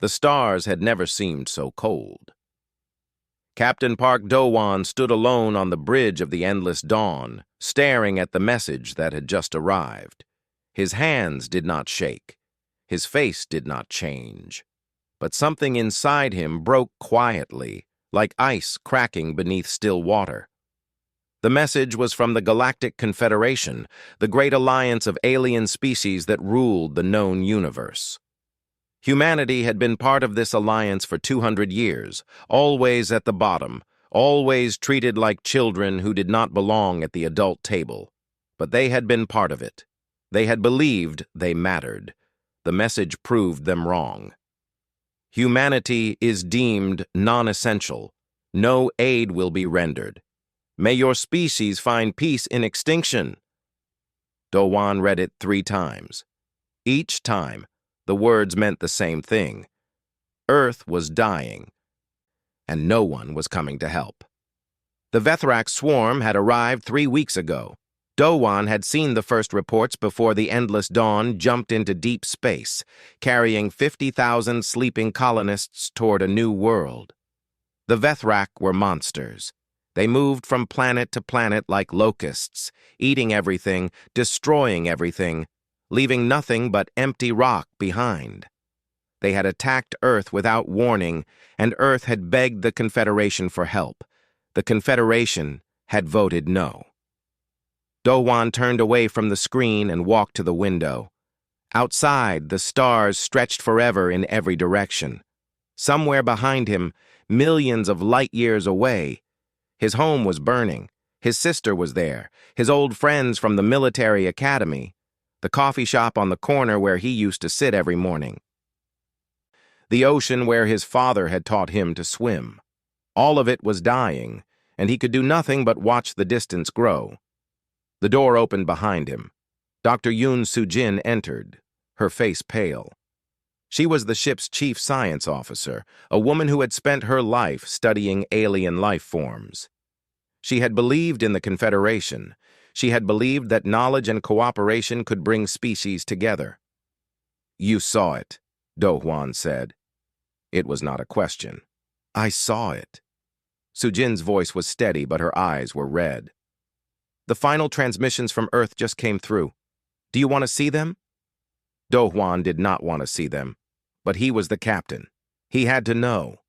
The stars had never seemed so cold. Captain Park Do-won stood alone on the bridge of the endless dawn, staring at the message that had just arrived. His hands did not shake. His face did not change. But something inside him broke quietly, like ice cracking beneath still water. The message was from the Galactic Confederation, the great alliance of alien species that ruled the known universe. Humanity had been part of this alliance for 200 years, always at the bottom, always treated like children who did not belong at the adult table. But they had been part of it. They had believed they mattered. The message proved them wrong. Humanity is deemed non-essential. No aid will be rendered. May your species find peace in extinction. Do-won read it 3 times. Each time, the words meant the same thing. Earth was dying, and no one was coming to help. The Vethrak swarm had arrived 3 weeks ago. Do-won had seen the first reports before the endless dawn jumped into deep space, carrying 50,000 sleeping colonists toward a new world. The Vethrak were monsters. They moved from planet to planet like locusts, eating everything, destroying everything, leaving nothing but empty rock behind. They had attacked Earth without warning, and Earth had begged the Confederation for help. The Confederation had voted no. Do-won turned away from the screen and walked to the window. Outside, the stars stretched forever in every direction. Somewhere behind him, millions of light years away, his home was burning. His sister was there, his old friends from the military academy, the coffee shop on the corner where he used to sit every morning, the ocean where his father had taught him to swim. All of it was dying, and he could do nothing but watch the distance grow. The door opened behind him. Dr. Yoon Soo-jin entered, her face pale. She was the ship's chief science officer, a woman who had spent her life studying alien life forms. She had believed in the Confederation. She had believed that knowledge and cooperation could bring species together. "You saw it," Do-won said. It was not a question. "I saw it." Soo-jin's voice was steady, but her eyes were red. "The final transmissions from Earth just came through. Do you want to see them?" Do-won did not want to see them, but he was the captain. He had to know.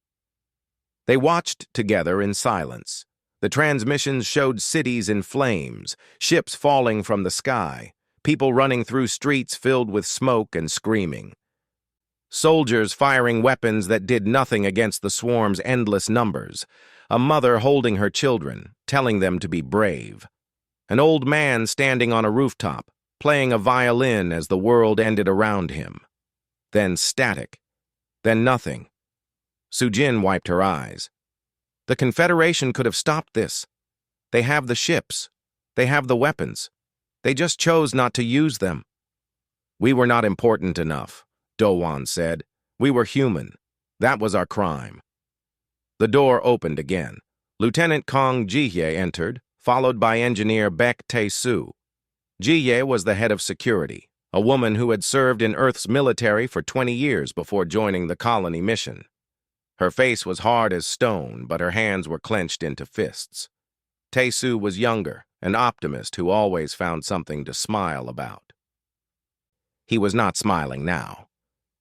They watched together in silence. The transmissions showed cities in flames, ships falling from the sky, people running through streets filled with smoke and screaming. Soldiers firing weapons that did nothing against the swarm's endless numbers. A mother holding her children, telling them to be brave. An old man standing on a rooftop, playing a violin as the world ended around him. Then static. Then nothing. Soo-jin wiped her eyes. The Confederation could have stopped this. They have the ships. They have the weapons. They just chose not to use them. "We were not important enough," Do-won said. "We were human. That was our crime." The door opened again. Lieutenant Kong Ji-hye entered, followed by engineer Baek Tae-soo. Ji-hye was the head of security, a woman who had served in Earth's military for 20 years before joining the colony mission. Her face was hard as stone, but her hands were clenched into fists. Tae-soo was younger, an optimist who always found something to smile about. He was not smiling now.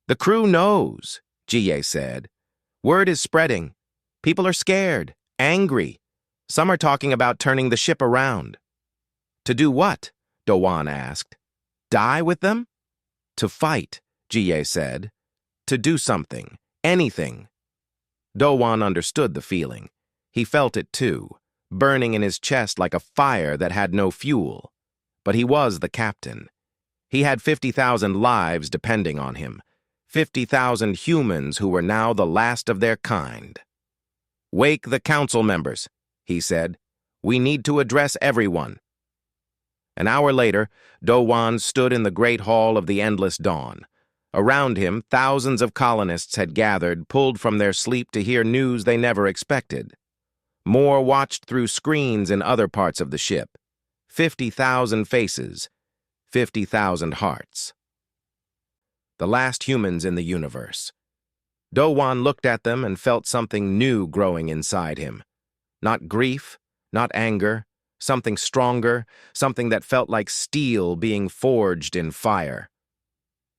"The crew knows," Ji-hye said. "Word is spreading. People are scared, angry. Some are talking about turning the ship around." "To do what?" Do-won asked. "Die with them?" "To fight," Ji-hye said. "To do something, anything." Do-won understood the feeling. He felt it too, burning in his chest like a fire that had no fuel. But he was the captain. He had 50,000 lives depending on him, 50,000 humans who were now the last of their kind. "Wake the council members," he said. "We need to address everyone." An hour later, Do-won stood in the great hall of the endless dawn. Around him, thousands of colonists had gathered, pulled from their sleep to hear news they never expected. More watched through screens in other parts of the ship. 50,000 faces, 50,000 hearts. The last humans in the universe. Dowan looked at them and felt something new growing inside him. Not grief, not anger, something stronger, something that felt like steel being forged in fire.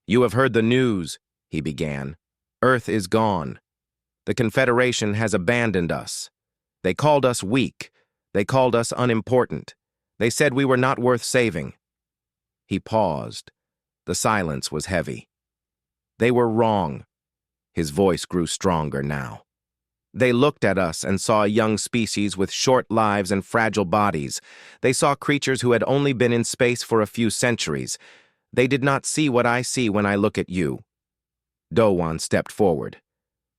"You have heard the news," he began. "Earth is gone. The Confederation has abandoned us. They called us weak. They called us unimportant. They said we were not worth saving." He paused. The silence was heavy. "They were wrong." His voice grew stronger now. "They looked at us and saw a young species with short lives and fragile bodies. They saw creatures who had only been in space for a few centuries. They did not see what I see when I look at you." Dowan stepped forward.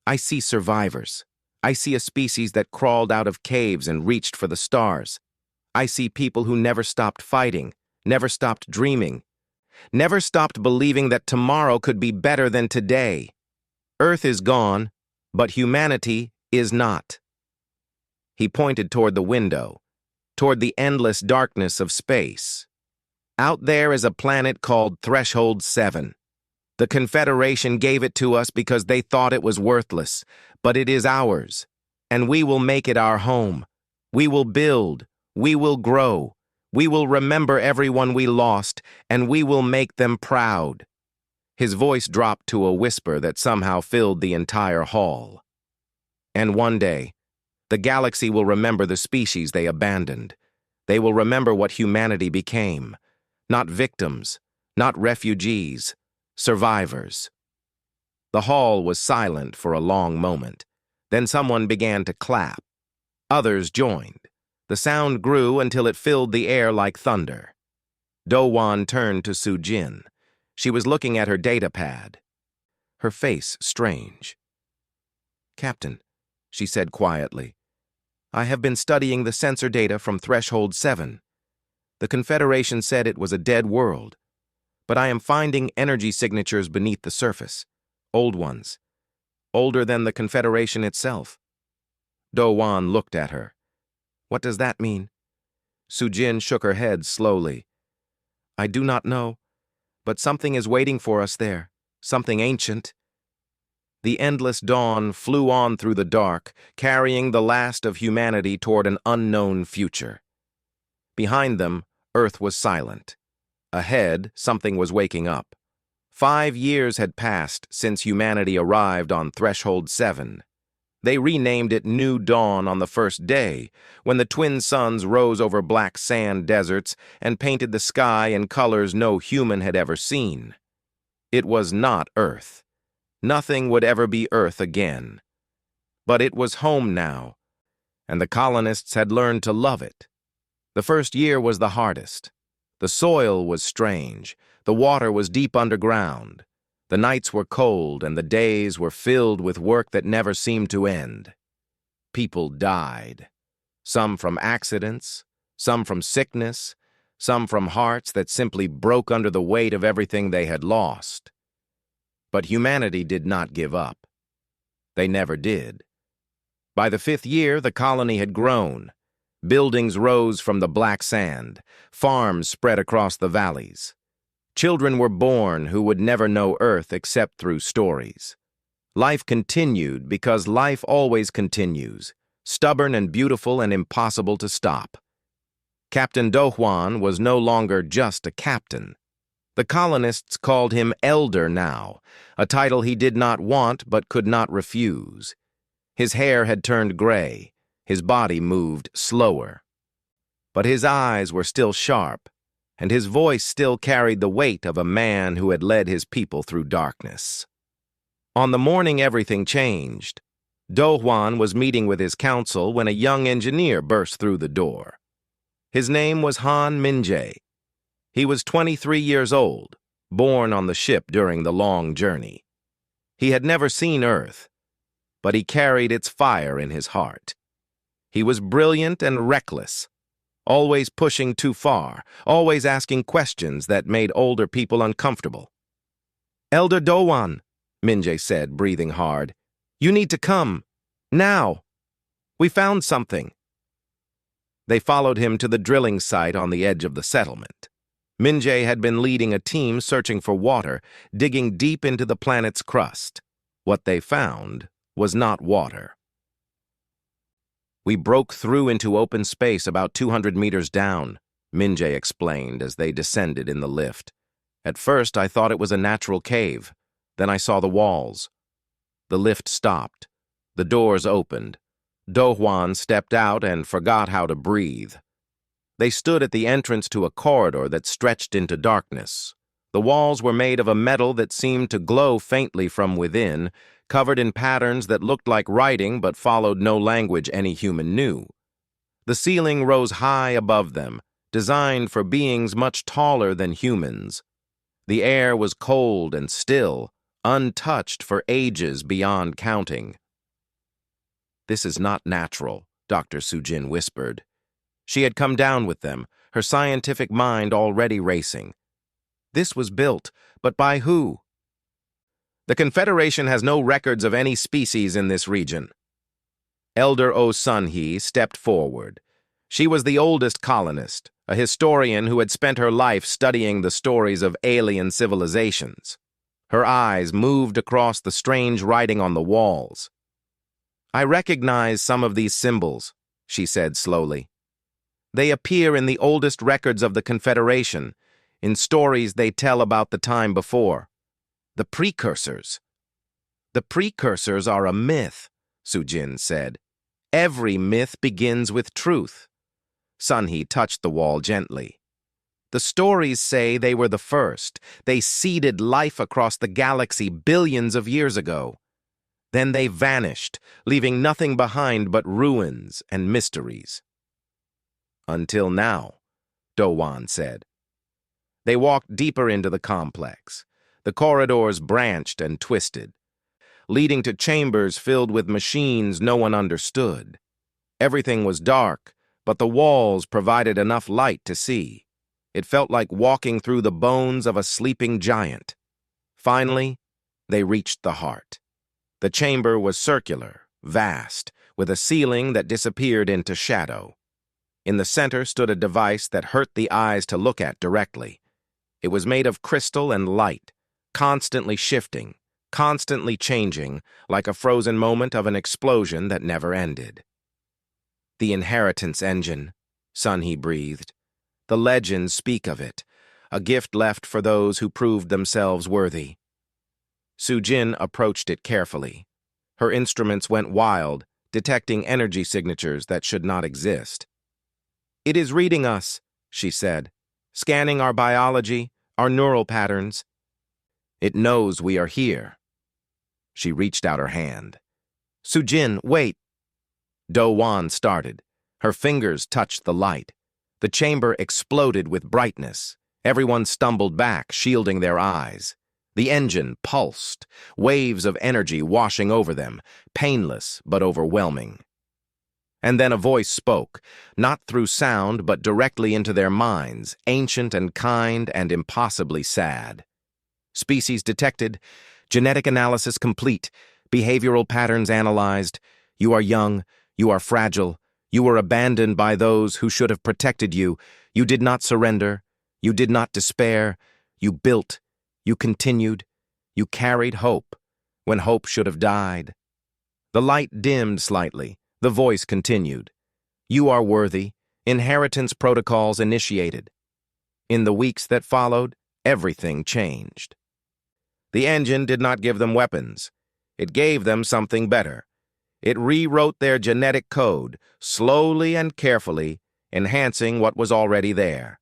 "I see survivors. I see a species that crawled out of caves and reached for the stars. I see people who never stopped fighting, never stopped dreaming, never stopped believing that tomorrow could be better than today. Earth is gone, but humanity is not." He pointed toward the window, toward the endless darkness of space. "Out there is a planet called Threshold 7. The Confederation gave it to us because they thought it was worthless, but it is ours, and we will make it our home. We will build, we will grow, we will remember everyone we lost, and we will make them proud." His voice dropped to a whisper that somehow filled the entire hall. "And one day, the galaxy will remember the species they abandoned. They will remember what humanity became. Not victims, not refugees, survivors." The hall was silent for a long moment. Then someone began to clap. Others joined. The sound grew until it filled the air like thunder. Dowan turned to Sujin. She was looking at her data pad, her face strange. "Captain," she said quietly, "I have been studying the sensor data from Threshold 7. The Confederation said it was a dead world, but I am finding energy signatures beneath the surface, old ones, older than the Confederation itself." Dowan looked at her. "What does that mean?" Sujin shook her head slowly. "I do not know, but something is waiting for us there, something ancient." The endless dawn flew on through the dark, carrying the last of humanity toward an unknown future. Behind them, Earth was silent. Ahead, something was waking up. 5 years had passed since humanity arrived on Threshold 7. They renamed it New Dawn on the first day, when the twin suns rose over black sand deserts and painted the sky in colors no human had ever seen. It was not Earth. Nothing would ever be Earth again. But it was home now, and the colonists had learned to love it. The first year was the hardest. The soil was strange. The water was deep underground. The nights were cold, and the days were filled with work that never seemed to end. People died. Some from accidents, some from sickness, some from hearts that simply broke under the weight of everything they had lost. But humanity did not give up. They never did. By the 5th year, the colony had grown. Buildings rose from the black sand. Farms spread across the valleys. Children were born who would never know Earth except through stories. Life continued because life always continues, stubborn and beautiful and impossible to stop. Captain Dowan was no longer just a captain. The colonists called him Elder now, a title he did not want but could not refuse. His hair had turned gray. His body moved slower. But his eyes were still sharp, and his voice still carried the weight of a man who had led his people through darkness. On the morning everything changed, Dowan was meeting with his council when a young engineer burst through the door. His name was Han Minjae. He was 23 years old, born on the ship during the long journey. He had never seen Earth, but he carried its fire in his heart. He was brilliant and reckless, always pushing too far, always asking questions that made older people uncomfortable. "Elder Dowan," Minjae said, breathing hard, "you need to come. Now. We found something." They followed him to the drilling site on the edge of the settlement. Minjae had been leading a team searching for water, digging deep into the planet's crust. What they found was not water. We broke through into open space about 200 meters down, Minjay explained as they descended in the lift. At first, I thought it was a natural cave. Then I saw the walls. The lift stopped. The doors opened. Do-hwan stepped out and forgot how to breathe. They stood at the entrance to a corridor that stretched into darkness. The walls were made of a metal that seemed to glow faintly from within, covered in patterns that looked like writing but followed no language any human knew. The ceiling rose high above them, designed for beings much taller than humans. The air was cold and still, untouched for ages beyond counting. "This is not natural," Dr. Sujin whispered. She had come down with them, her scientific mind already racing. This was built, but by who? "The Confederation has no records of any species in this region." Elder Oh Sun-hee stepped forward. She was the oldest colonist, a historian who had spent her life studying the stories of alien civilizations. Her eyes moved across the strange writing on the walls. "I recognize some of these symbols," she said slowly. "They appear in the oldest records of the Confederation, in stories they tell about the time before. The precursors." "The precursors are a myth," Sujin said. "Every myth begins with truth." Sun-hee touched the wall gently. "The stories say they were the first. They seeded life across the galaxy billions of years ago. Then they vanished, leaving nothing behind but ruins and mysteries." "Until now," Do-hwan said. They walked deeper into the complex. The corridors branched and twisted, leading to chambers filled with machines no one understood. Everything was dark, but the walls provided enough light to see. It felt like walking through the bones of a sleeping giant. Finally, they reached the heart. The chamber was circular, vast, with a ceiling that disappeared into shadow. In the center stood a device that hurt the eyes to look at directly. It was made of crystal and light, constantly shifting, constantly changing, like a frozen moment of an explosion that never ended. "The inheritance engine," Sun-hee breathed. "The legends speak of it, a gift left for those who proved themselves worthy." Sujin approached it carefully. Her instruments went wild, detecting energy signatures that should not exist. "It is reading us," she said, "scanning our biology, our neural patterns. It knows we are here." She reached out her hand. "Sujin, wait." Do-hwan started. Her fingers touched the light. The chamber exploded with brightness. Everyone stumbled back, shielding their eyes. The engine pulsed, waves of energy washing over them, painless but overwhelming. And then a voice spoke, not through sound but directly into their minds, ancient and kind and impossibly sad. "Species detected, genetic analysis complete, behavioral patterns analyzed. You are young, you are fragile, you were abandoned by those who should have protected you. You did not surrender, you did not despair, you built, you continued, you carried hope, when hope should have died." The light dimmed slightly. The voice continued. "You are worthy. Inheritance protocols initiated." In the weeks that followed, everything changed. The engine did not give them weapons. It gave them something better. It rewrote their genetic code, slowly and carefully, enhancing what was already there.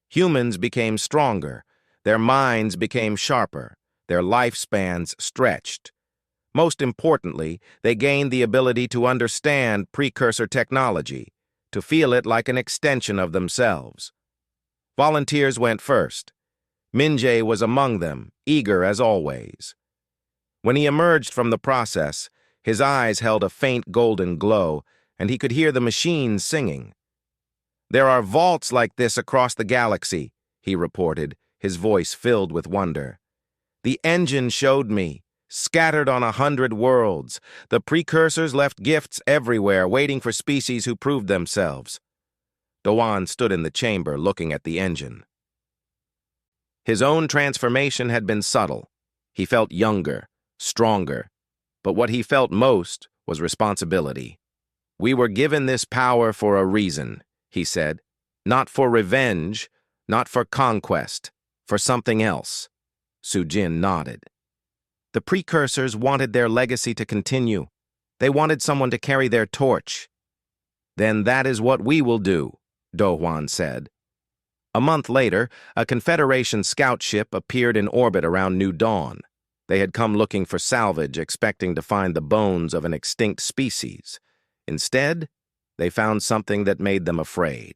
Humans became stronger. Their minds became sharper. Their lifespans stretched. Most importantly, they gained the ability to understand precursor technology, to feel it like an extension of themselves. Volunteers went first. Minjay was among them, eager as always. When he emerged from the process, his eyes held a faint golden glow, and he could hear the machines singing. "There are vaults like this across the galaxy," he reported, his voice filled with wonder. "The engine showed me, scattered on 100 worlds. The precursors left gifts everywhere, waiting for species who proved themselves." Do-hwan stood in the chamber, looking at the engine. His own transformation had been subtle. He felt younger, stronger. But what he felt most was responsibility. "We were given this power for a reason," he said. "Not for revenge, not for conquest, for something else." Sujin nodded. "The precursors wanted their legacy to continue. They wanted someone to carry their torch." "Then that is what we will do," Do said. A month later, a Confederation scout ship appeared in orbit around New Dawn. They had come looking for salvage, expecting to find the bones of an extinct species. Instead, they found something that made them afraid.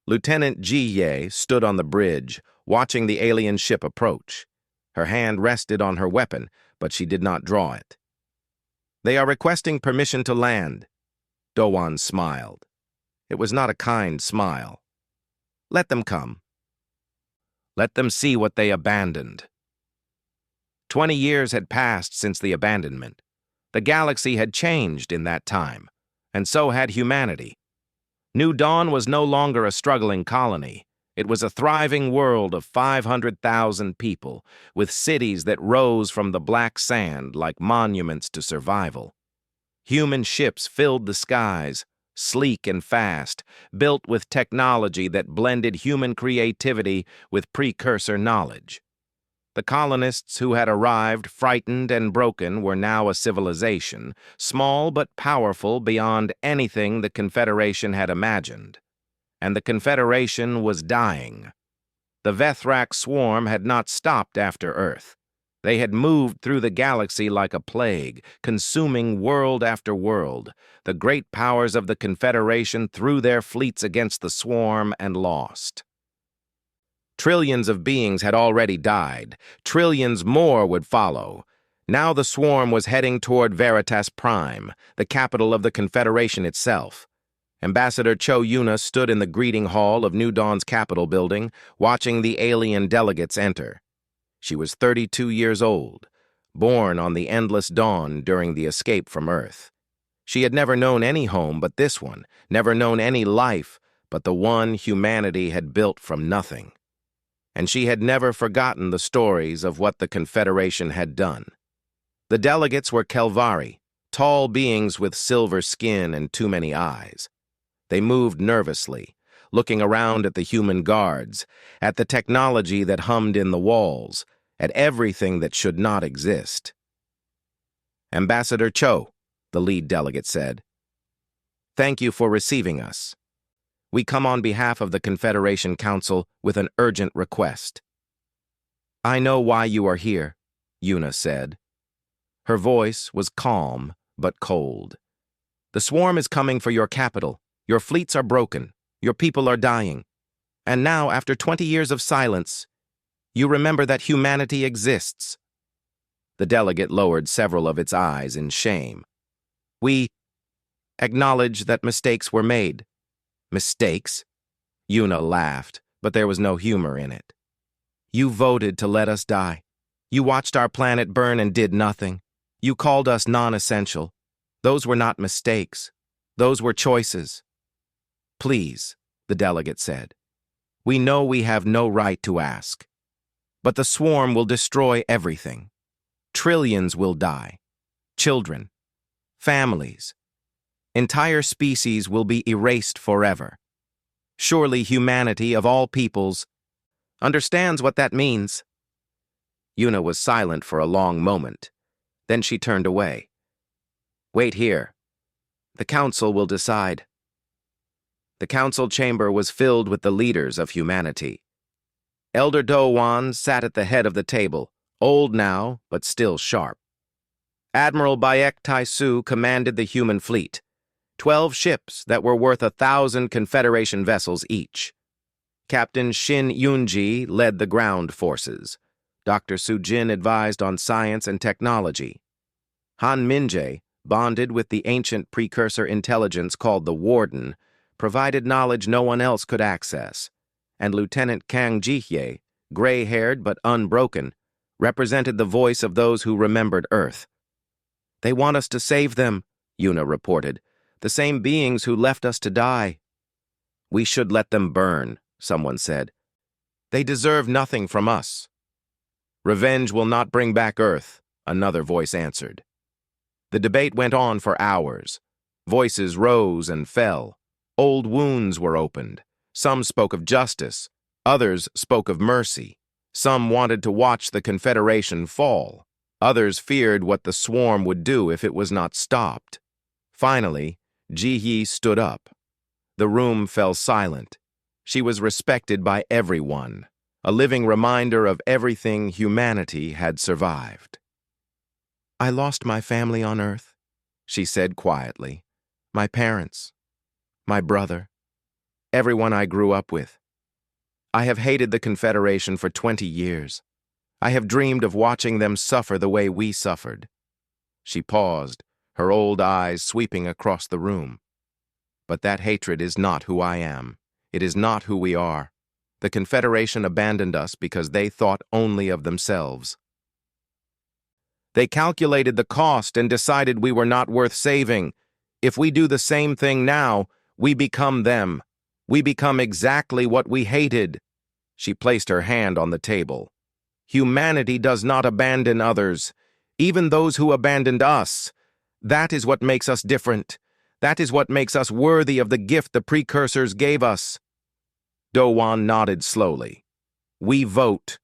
Lieutenant Ji Ye stood on the bridge, watching the alien ship approach. Her hand rested on her weapon, but she did not draw it. "They are requesting permission to land." Do smiled. It was not a kind smile. "Let them come. Let them see what they abandoned." 20 years had passed since the abandonment. The galaxy had changed in that time, and so had humanity. New Dawn was no longer a struggling colony. It was a thriving world of 500,000 people, with cities that rose from the black sand like monuments to survival. Human ships filled the skies, sleek and fast, built with technology that blended human creativity with precursor knowledge. The colonists who had arrived, frightened and broken, were now a civilization, small but powerful beyond anything the Confederation had imagined. And the Confederation was dying. The Vethrak swarm had not stopped after Earth. They had moved through the galaxy like a plague, consuming world after world. The great powers of the Confederation threw their fleets against the swarm and lost. Trillions of beings had already died. Trillions more would follow. Now the swarm was heading toward Veritas Prime, the capital of the Confederation itself. Ambassador Cho Yuna stood in the greeting hall of New Dawn's Capitol building, watching the alien delegates enter. She was 32 years old, born on the endless dawn during the escape from Earth. She had never known any home but this one, never known any life but the one humanity had built from nothing. And she had never forgotten the stories of what the Confederation had done. The delegates were Kelvari, tall beings with silver skin and too many eyes. They moved nervously, looking around at the human guards, at the technology that hummed in the walls, at everything that should not exist. "Ambassador Cho," the lead delegate said, "thank you for receiving us. We come on behalf of the Confederation Council with an urgent request." "I know why you are here," Yuna said. Her voice was calm but cold. "The swarm is coming for your capital. Your fleets are broken. Your people are dying. And now, after 20 years of silence, you remember that humanity exists." The delegate lowered several of its eyes in shame. "We acknowledge that mistakes were made." "Mistakes?" Yuna laughed, but there was no humor in it. "You voted to let us die. You watched our planet burn and did nothing. You called us non-essential. Those were not mistakes. Those were choices." "Please," the delegate said. "We know we have no right to ask. But the swarm will destroy everything. Trillions will die. Children. Families. Entire species will be erased forever. Surely humanity, of all peoples, understands what that means." Yuna was silent for a long moment. Then she turned away. "Wait here. The council will decide." The council chamber was filled with the leaders of humanity. Elder Do sat at the head of the table, old now, but still sharp. Admiral Bayek Taisu commanded the human fleet, 12 ships that were worth 1,000 Confederation vessels each. Captain Shin Yunji led the ground forces. Dr. Sujin advised on science and technology. Han Minjae, bonded with the ancient precursor intelligence called the Warden, provided knowledge no one else could access. And Lieutenant Kang Jihye, gray-haired but unbroken, represented the voice of those who remembered Earth. "They want us to save them," Yuna reported. "The same beings who left us to die." "We should let them burn," someone said. "They deserve nothing from us." "Revenge will not bring back Earth," another voice answered. The debate went on for hours. Voices rose and fell. Old wounds were opened. Some spoke of justice. Others spoke of mercy. Some wanted to watch the Confederation fall. Others feared what the swarm would do if it was not stopped. Finally, Ji-Yi stood up. The room fell silent. She was respected by everyone, a living reminder of everything humanity had survived. "I lost my family on Earth," she said quietly. "My parents, my brother, everyone I grew up with. I have hated the Confederation for 20 years. I have dreamed of watching them suffer the way we suffered." She paused, her old eyes sweeping across the room. "But that hatred is not who I am. It is not who we are. The Confederation abandoned us because they thought only of themselves. They calculated the cost and decided we were not worth saving. If we do the same thing now, we become them. We become exactly what we hated." She placed her hand on the table. "Humanity does not abandon others, even those who abandoned us. That is what makes us different. That is what makes us worthy of the gift the precursors gave us." Dowan nodded slowly. "We vote.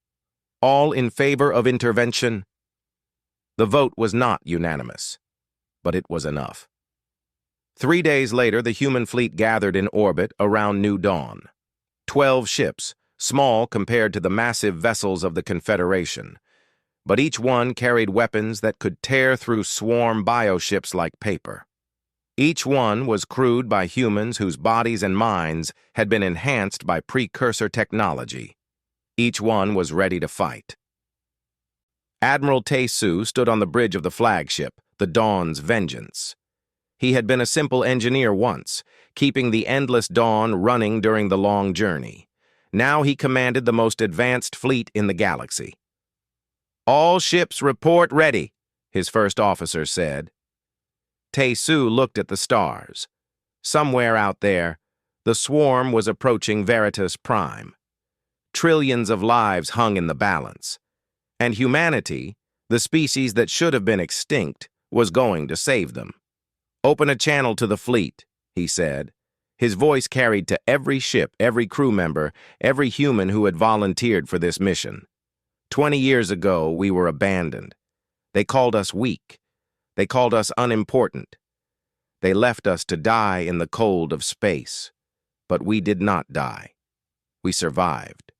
All in favor of intervention?" The vote was not unanimous, but it was enough. 3 days later, the human fleet gathered in orbit around New Dawn. 12 ships, small compared to the massive vessels of the Confederation, but each one carried weapons that could tear through swarm bioships like paper. Each one was crewed by humans whose bodies and minds had been enhanced by precursor technology. Each one was ready to fight. Admiral Tae-Soo stood on the bridge of the flagship, the Dawn's Vengeance. He had been a simple engineer once, keeping the endless Dawn running during the long journey. Now he commanded the most advanced fleet in the galaxy. "All ships report ready," his first officer said. Tae-Soo looked at the stars. Somewhere out there, the swarm was approaching Veritas Prime. Trillions of lives hung in the balance. And humanity, the species that should have been extinct, was going to save them. "Open a channel to the fleet," he said. His voice carried to every ship, every crew member, every human who had volunteered for this mission. 20 years ago, we were abandoned. They called us weak. They called us unimportant. They left us to die in the cold of space. But we did not die. We survived.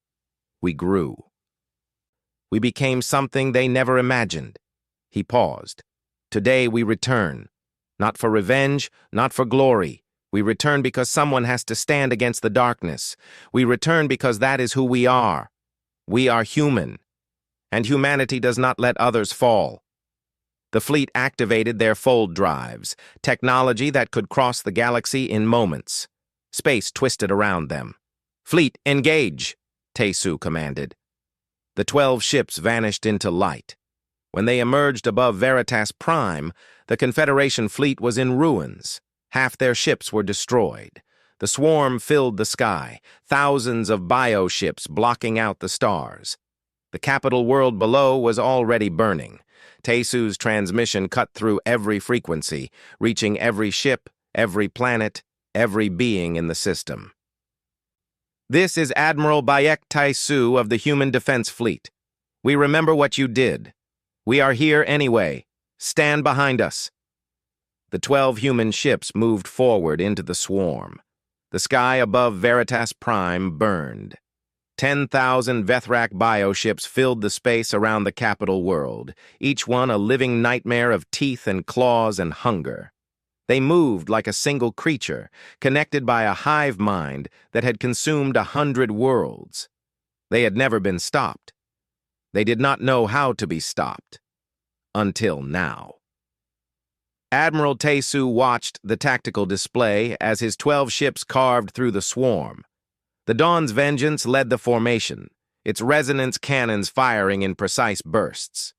We grew. We became something they never imagined." He paused. "Today we return. Not for revenge, not for glory. We return because someone has to stand against the darkness. We return because that is who we are. We are human. And humanity does not let others fall." The fleet activated their fold drives, technology that could cross the galaxy in moments. Space twisted around them. "Fleet, engage," Tae-Soo commanded. The 12 ships vanished into light. When they emerged above Veritas Prime, the Confederation fleet was in ruins. Half their ships were destroyed. The swarm filled the sky, thousands of bioships blocking out the stars. The capital world below was already burning. Tae-Soo's transmission cut through every frequency, reaching every ship, every planet, every being in the system. "This is Admiral Bayek Tae-Soo of the Human Defense Fleet. We remember what you did. We are here anyway. Stand behind us." The 12 human ships moved forward into the swarm. The sky above Veritas Prime burned. 10,000 Vethrak bioships filled the space around the capital world, each one a living nightmare of teeth and claws and hunger. They moved like a single creature, connected by a hive mind that had consumed 100 worlds. They had never been stopped. They did not know how to be stopped. Until now. Admiral Tae-Soo watched the tactical display as his 12 ships carved through the swarm. The Dawn's Vengeance led the formation, its resonance cannons firing in precise bursts.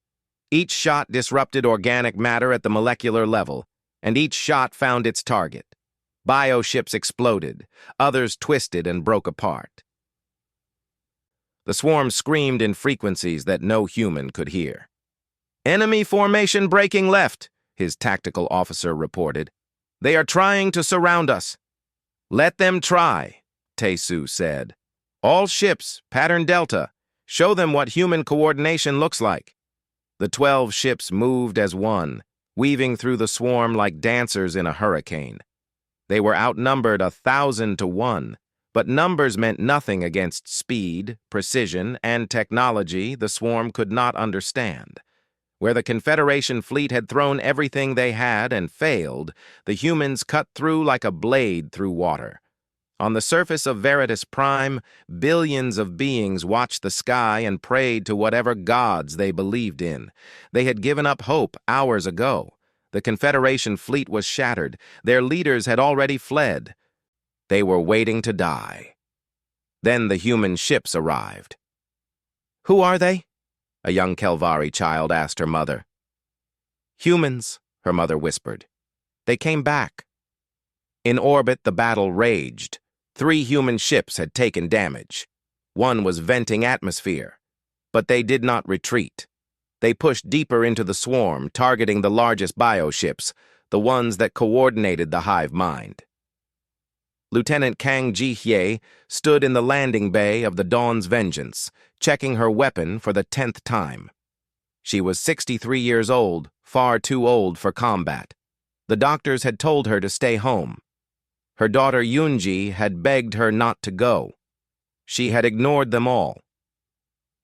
Each shot disrupted organic matter at the molecular level, and each shot found its target. Bioships exploded, others twisted and broke apart. The swarm screamed in frequencies that no human could hear. Enemy formation breaking left, his tactical officer reported. They are trying to surround us. Let them try, Taesu said. All ships, pattern Delta. Show them what human coordination looks like. The 12 ships moved as one, weaving through the swarm like dancers in a hurricane. They were outnumbered 1,000 to 1, but numbers meant nothing against speed, precision, and technology the swarm could not understand. Where the Confederation fleet had thrown everything they had and failed, the humans cut through like a blade through water. On the surface of Veritas Prime, billions of beings watched the sky and prayed to whatever gods they believed in. They had given up hope hours ago. The Confederation fleet was shattered. Their leaders had already fled. They were waiting to die. Then the human ships arrived. Who are they? A young Kelvari child asked her mother. Humans, her mother whispered. They came back. In orbit, the battle raged. 3 human ships had taken damage. One was venting atmosphere. But they did not retreat. They pushed deeper into the swarm, targeting the largest bioships, the ones that coordinated the hive mind. Lieutenant Kang Ji-hye stood in the landing bay of the Dawn's Vengeance, checking her weapon for the 10th time. She was 63 years old, far too old for combat. The doctors had told her to stay home. Her daughter Yoonji had begged her not to go. She had ignored them all.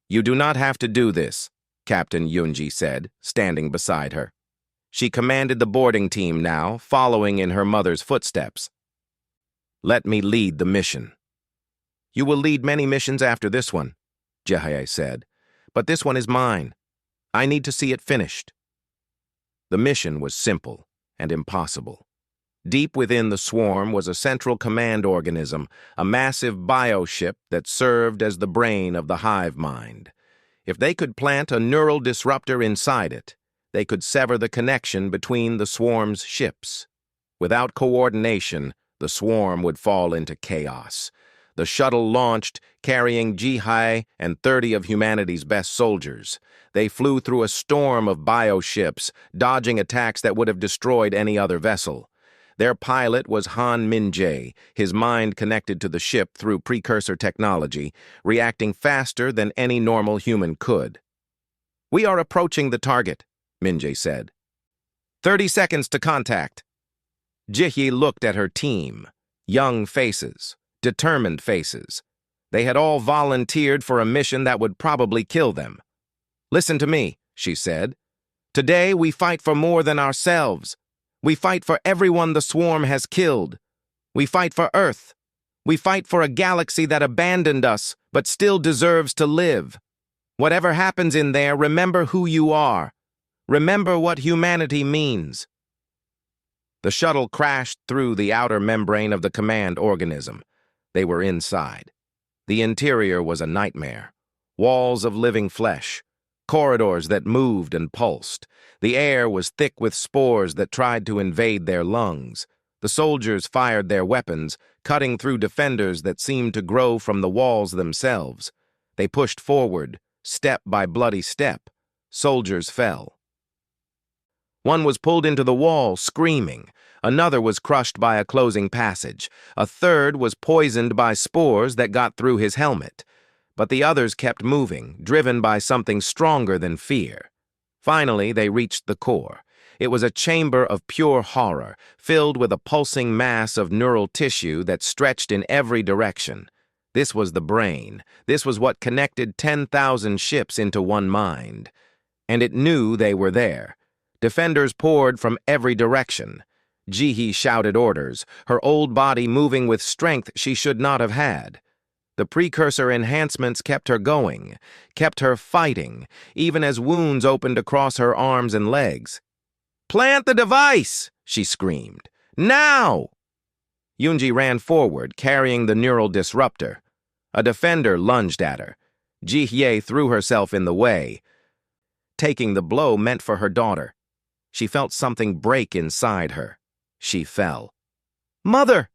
You do not have to do this, Captain Yoonji said, standing beside her. She commanded the boarding team now, following in her mother's footsteps. Let me lead the mission. You will lead many missions after this one, Jae said, but this one is mine. I need to see it finished. The mission was simple and impossible. Deep within the swarm was a central command organism, a massive bioship that served as the brain of the hive mind. If they could plant a neural disruptor inside it, they could sever the connection between the swarm's ships. Without coordination, the swarm would fall into chaos. The shuttle launched, carrying Ji-hye and 30 of humanity's best soldiers. They flew through a storm of bioships, dodging attacks that would have destroyed any other vessel. Their pilot was Han Min-jae, his mind connected to the ship through precursor technology, reacting faster than any normal human could. We are approaching the target, Min-jae said. 30 seconds to contact. Ji-hye looked at her team. Young faces, determined faces. They had all volunteered for a mission that would probably kill them. Listen to me, she said. Today we fight for more than ourselves. We fight for everyone the swarm has killed. We fight for Earth. We fight for a galaxy that abandoned us, but still deserves to live. Whatever happens in there, remember who you are. Remember what humanity means. The shuttle crashed through the outer membrane of the command organism. They were inside. The interior was a nightmare. Walls of living flesh. Corridors that moved and pulsed. The air was thick with spores that tried to invade their lungs. The soldiers fired their weapons, cutting through defenders that seemed to grow from the walls themselves. They pushed forward, step by bloody step. Soldiers fell. One was pulled into the wall, screaming. Another was crushed by a closing passage. A third was poisoned by spores that got through his helmet. But the others kept moving, driven by something stronger than fear. Finally, they reached the core. It was a chamber of pure horror, filled with a pulsing mass of neural tissue that stretched in every direction. This was the brain. This was what connected 10,000 ships into one mind. And it knew they were there. Defenders poured from every direction. Ji-hye shouted orders, her old body moving with strength she should not have had. The precursor enhancements kept her going, kept her fighting, even as wounds opened across her arms and legs. "Plant the device!" she screamed. "Now!" Yoonji ran forward, carrying the neural disruptor. A defender lunged at her. Ji-hye threw herself in the way. Taking the blow meant for her daughter. She felt something break inside her. She fell. "Mother!"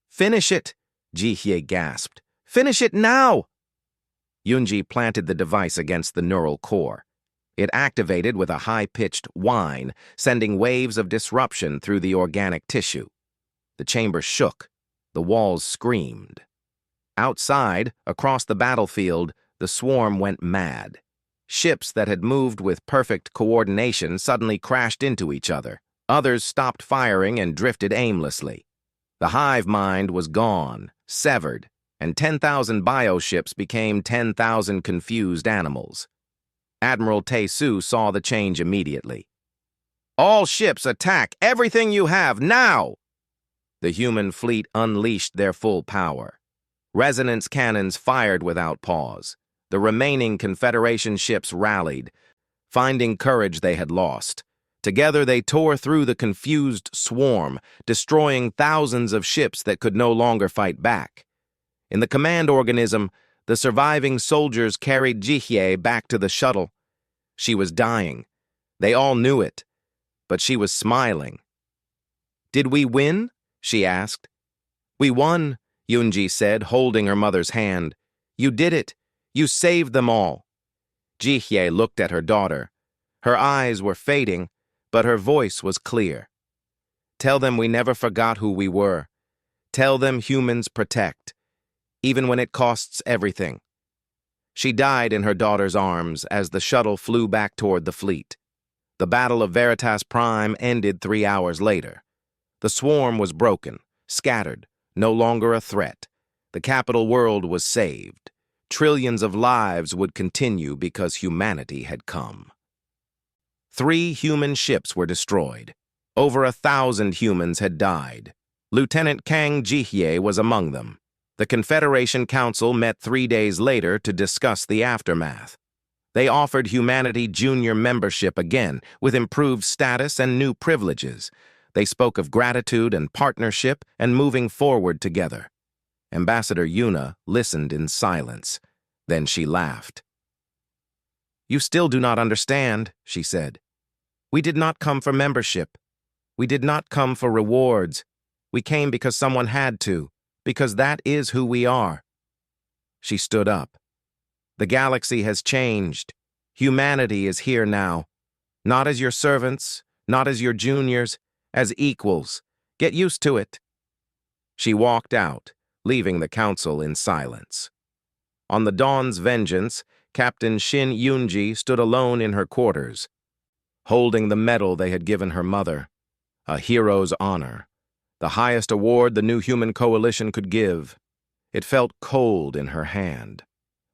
"Finish it!" Ji-hye gasped. "Finish it now!" Yoonji planted the device against the neural core. It activated with a high-pitched whine, sending waves of disruption through the organic tissue. The chamber shook. The walls screamed. Outside, across the battlefield, the swarm went mad. Ships that had moved with perfect coordination suddenly crashed into each other. Others stopped firing and drifted aimlessly. The hive mind was gone, severed, and 10,000 bioships became 10,000 confused animals. Admiral Tae-Soo saw the change immediately. "All ships attack! Everything you have, now!" The human fleet unleashed their full power. Resonance cannons fired without pause. The remaining Confederation ships rallied, finding courage they had lost. Together they tore through the confused swarm, destroying thousands of ships that could no longer fight back. In the command organism, the surviving soldiers carried Jihye back to the shuttle. She was dying. They all knew it, but she was smiling. "Did we win?" she asked. "We won," Yoonji said, holding her mother's hand. "You did it. You saved them all." Jihye looked at her daughter. Her eyes were fading, but her voice was clear. "Tell them we never forgot who we were. Tell them humans protect, even when it costs everything." She died in her daughter's arms as the shuttle flew back toward the fleet. The Battle of Veritas Prime ended 3 hours later. The swarm was broken, scattered, no longer a threat. The capital world was saved. Trillions of lives would continue because humanity had come. 3 human ships were destroyed. Over 1,000 humans had died. Lieutenant Kang Jihye was among them. The Confederation Council met 3 days later to discuss the aftermath. They offered humanity junior membership again, with improved status and new privileges. They spoke of gratitude and partnership and moving forward together. Ambassador Yuna listened in silence. Then she laughed. "You still do not understand," she said. "We did not come for membership. We did not come for rewards. We came because someone had to, because that is who we are." She stood up. "The galaxy has changed. Humanity is here now. Not as your servants, not as your juniors, as equals. Get used to it." She walked out, leaving the council in silence. On the Dawn's Vengeance, Captain Shin Yoonji stood alone in her quarters, holding the medal they had given her mother, a hero's honor, the highest award the New Human Coalition could give. It felt cold in her hand.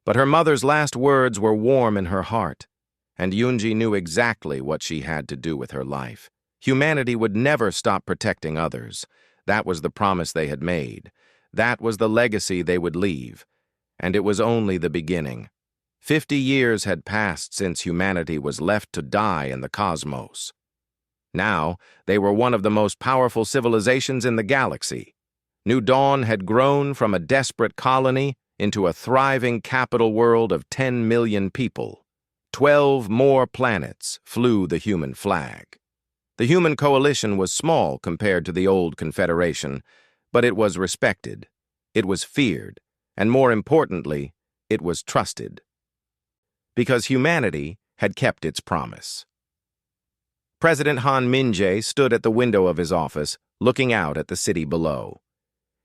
But her mother's last words were warm in her heart, and Yoonji knew exactly what she had to do with her life. Humanity would never stop protecting others. That was the promise they had made. That was the legacy they would leave. And it was only the beginning. 50 years had passed since humanity was left to die in the cosmos. Now, they were one of the most powerful civilizations in the galaxy. New Dawn had grown from a desperate colony into a thriving capital world of 10 million people. 12 more planets flew the human flag. The Human Coalition was small compared to the old Confederation, but it was respected, it was feared, and more importantly, it was trusted. Because humanity had kept its promise. President Han Min-jae stood at the window of his office, looking out at the city below.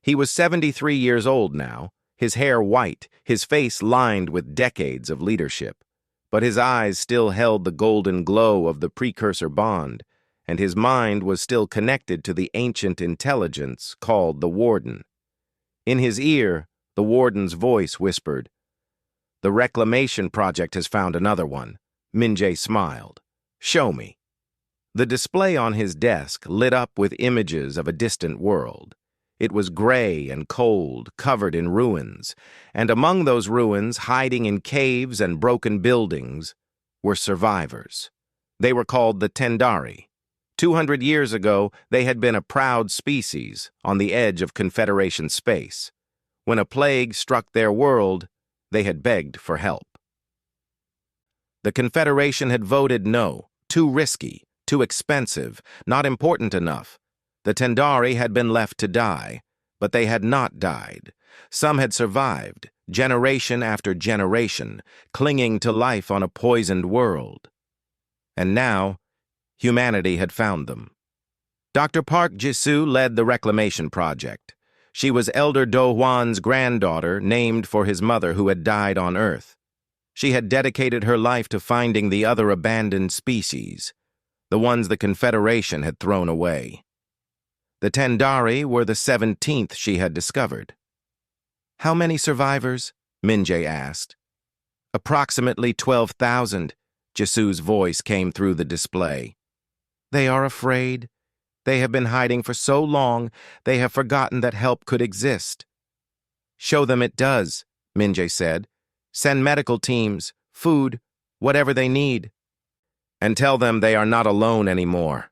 He was 73 years old now, his hair white, his face lined with decades of leadership. But his eyes still held the golden glow of the precursor bond, and his mind was still connected to the ancient intelligence called the Warden. In his ear, the Warden's voice whispered, "The Reclamation Project has found another one." Min-jae smiled. "Show me." The display on his desk lit up with images of a distant world. It was gray and cold, covered in ruins, and among those ruins, hiding in caves and broken buildings, were survivors. They were called the Tendari. 200 years ago, they had been a proud species on the edge of Confederation space. When a plague struck their world, they had begged for help. The Confederation had voted no, too risky, too expensive, not important enough. The Tendari had been left to die, but they had not died. Some had survived, generation after generation, clinging to life on a poisoned world. And now, humanity had found them. Dr. Park Ji-soo led the reclamation project. She was Elder Do-hwan's granddaughter, named for his mother who had died on Earth. She had dedicated her life to finding the other abandoned species, the ones the Confederation had thrown away. The Tendari were the 17th she had discovered. "How many survivors?" Min-jae asked. "Approximately 12,000, Ji-soo's voice came through the display. "They are afraid. They have been hiding for so long, they have forgotten that help could exist." "Show them it does," Min-jae said. "Send medical teams, food, whatever they need. And tell them they are not alone anymore."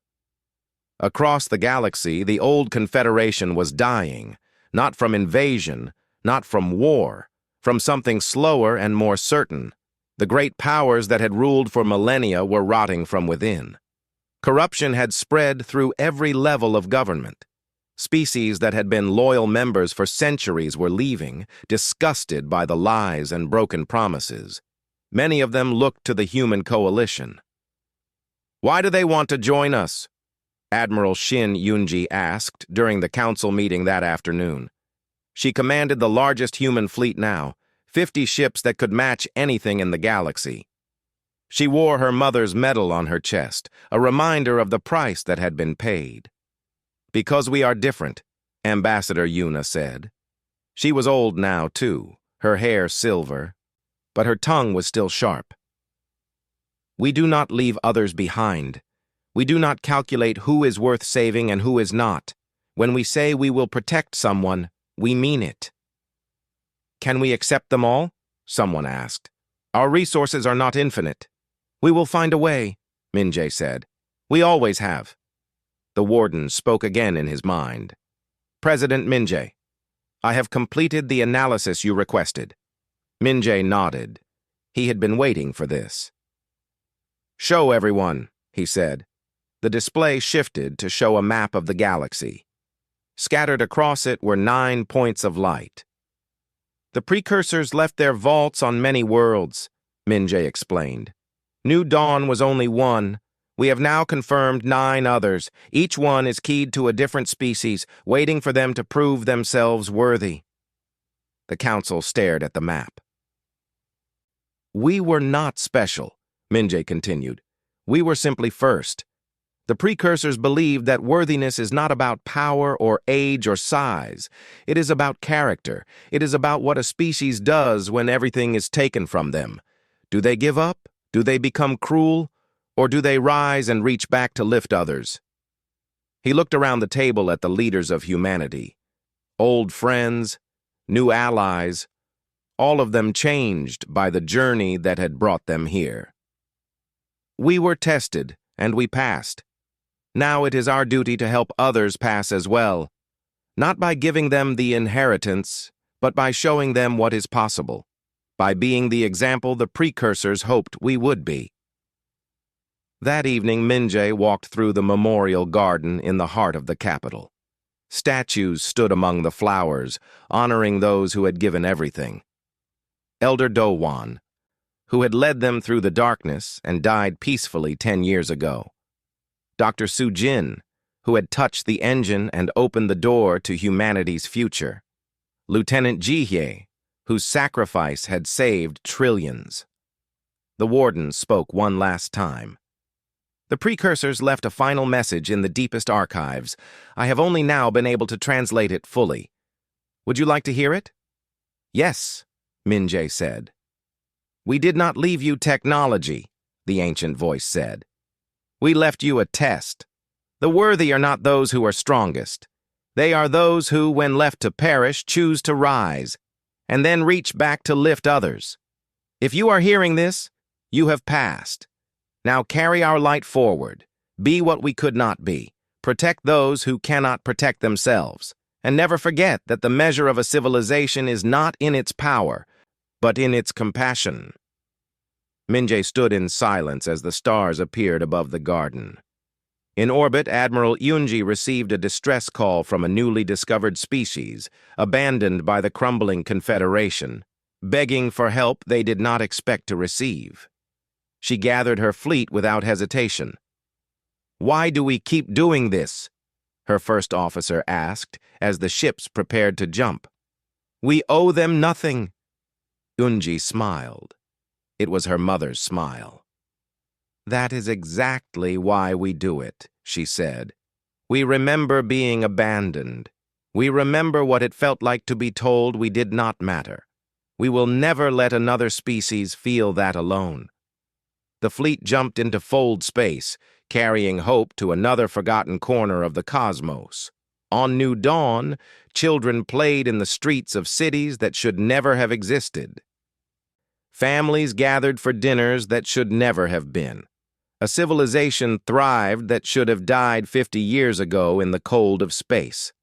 Across the galaxy, the old Confederation was dying, not from invasion, not from war, from something slower and more certain. The great powers that had ruled for millennia were rotting from within. Corruption had spread through every level of government. Species that had been loyal members for centuries were leaving, disgusted by the lies and broken promises. Many of them looked to the human coalition. "Why do they want to join us?" Admiral Shin Yoonji asked during the council meeting that afternoon. She commanded the largest human fleet now, 50 ships that could match anything in the galaxy. She wore her mother's medal on her chest, a reminder of the price that had been paid. "Because we are different," Ambassador Yuna said. She was old now, too, her hair silver, but her tongue was still sharp. "We do not leave others behind. We do not calculate who is worth saving and who is not. When we say we will protect someone, we mean it." "Can we accept them all?" someone asked. "Our resources are not infinite." "We will find a way," Min-jae said. "We always have." The warden spoke again in his mind. "President Min-jae, I have completed the analysis you requested." Min-jae nodded. He had been waiting for this. "Show everyone," he said. The display shifted to show a map of the galaxy. Scattered across it were 9 points of light. "The precursors left their vaults on many worlds," Min-jae explained. "New Dawn was only one. We have now confirmed 9 others. Each one is keyed to a different species, waiting for them to prove themselves worthy." The council stared at the map. "We were not special," Min-jae continued. "We were simply first. The precursors believed that worthiness is not about power or age or size. It is about character. It is about what a species does when everything is taken from them. Do they give up? Do they become cruel? Or do they rise and reach back to lift others?" He looked around the table at the leaders of humanity. Old friends, new allies, all of them changed by the journey that had brought them here. "We were tested, and we passed. Now it is our duty to help others pass as well, not by giving them the inheritance, but by showing them what is possible, by being the example the precursors hoped we would be." That evening, Min-jae walked through the memorial garden in the heart of the capital. Statues stood among the flowers, honoring those who had given everything. Elder Do-hwan, who had led them through the darkness and died peacefully 10 years ago. Dr. Soo-jin, who had touched the engine and opened the door to humanity's future. Lieutenant Ji-hye, whose sacrifice had saved trillions. The warden spoke one last time. "The precursors left a final message in the deepest archives. I have only now been able to translate it fully. Would you like to hear it?" "Yes," Min-jae said. "We did not leave you technology," the ancient voice said. "We left you a test. The worthy are not those who are strongest. They are those who, when left to perish, choose to rise, and then reach back to lift others. If you are hearing this, you have passed. Now carry our light forward. Be what we could not be. Protect those who cannot protect themselves. And never forget that the measure of a civilization is not in its power, but in its compassion." Min-jae stood in silence as the stars appeared above the garden. In orbit, Admiral Yoonji received a distress call from a newly discovered species, abandoned by the crumbling Confederation, begging for help they did not expect to receive. She gathered her fleet without hesitation. "Why do we keep doing this?" her first officer asked as the ships prepared to jump. "We owe them nothing." Unji smiled. It was her mother's smile. "That is exactly why we do it," she said. "We remember being abandoned. We remember what it felt like to be told we did not matter. We will never let another species feel that alone." The fleet jumped into fold space, carrying hope to another forgotten corner of the cosmos. On New Dawn, children played in the streets of cities that should never have existed. Families gathered for dinners that should never have been. A civilization thrived that should have died 50 years ago in the cold of space.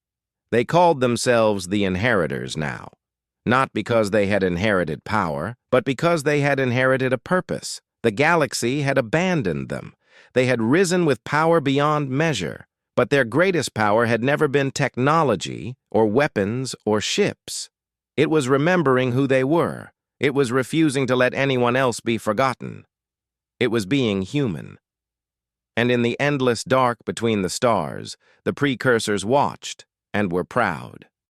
They called themselves the Inheritors now, not because they had inherited power, but because they had inherited a purpose. The galaxy had abandoned them. They had risen with power beyond measure, but their greatest power had never been technology or weapons or ships. It was remembering who they were. It was refusing to let anyone else be forgotten. It was being human. And in the endless dark between the stars, the precursors watched and were proud.